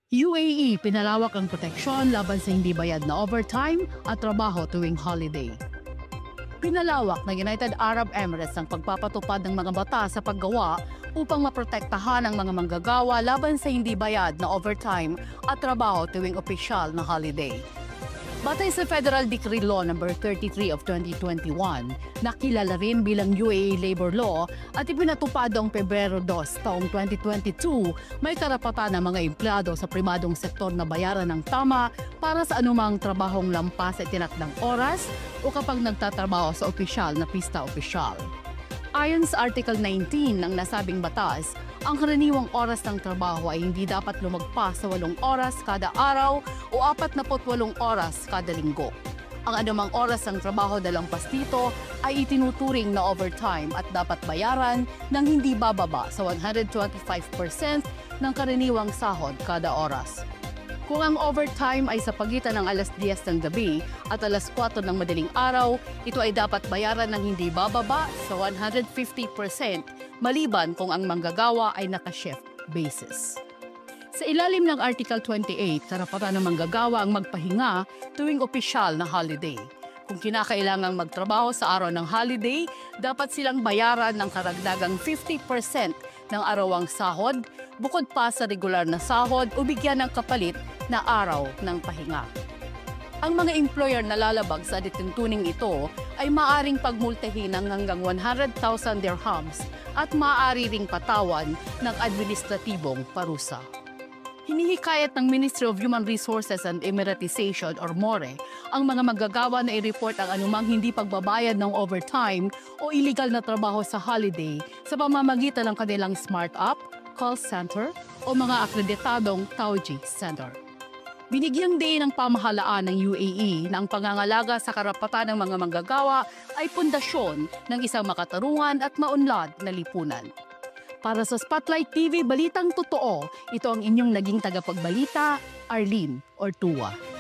UAE pinalawak ang proteksyon laban sa hindi bayad na overtime at trabaho tuwing holiday. Pinalawak ng United Arab Emirates ang pagpapatupad ng mga batas sa paggawa upang maprotektahan ang mga manggagawa laban sa hindi bayad na overtime at trabaho tuwing opisyal na holiday. Batay sa Federal Decree Law No. 33 of 2021, nakilala rin bilang UAE Labor Law at ipinatupad noong Pebrero 2 taong 2022, may karapatan ng mga empleyado sa primadong sektor na bayaran ng tama para sa anumang trabahong lampas sa itinakdang oras o kapag nagtatrabaho sa opisyal na pista opisyal. Ayon sa Article 19 ng nasabing batas, ang karaniwang oras ng trabaho ay hindi dapat lumagpas sa 8 oras kada araw o 48 oras kada linggo. Ang anumang oras ng trabaho na lampas dito ay itinuturing na overtime at dapat bayaran ng hindi bababa sa 125% ng karaniwang sahod kada oras. Kung ang overtime ay sa pagitan ng alas 10 ng gabi at alas 4 ng madaling araw, ito ay dapat bayaran ng hindi bababa sa 150% maliban kung ang manggagawa ay naka-shift basis. Sa ilalim ng Article 28, karapatan ng manggagawa ang magpahinga tuwing opisyal na holiday. Kung kinakailangang magtrabaho sa araw ng holiday, dapat silang bayaran ng karagdagang 50% ng arawang sahod bukod pa sa regular na sahod o bigyan ng kapalit na araw ng pahinga. Ang mga employer na lalabag sa dituntuning ito ay maaaring pagmultahin ng hanggang 100,000 dirhams at maaari ring patawan ng administratibong parusa. Hinihikayat ng Ministry of Human Resources and Emiratization or MORE ang mga manggagawa na i-report ang anumang hindi pagbabayad ng overtime o illegal na trabaho sa holiday sa pamamagitan ng kanilang smart app, call center o mga akreditadong Tawji Center. Binigyang din ng pamahalaan ng UAE na ang pangangalaga sa karapatan ng mga manggagawa ay pundasyon ng isang makatarungan at maunlad na lipunan. Para sa Spotlight TV Balitang Totoo, ito ang inyong naging tagapagbalita, Arlene Ortua.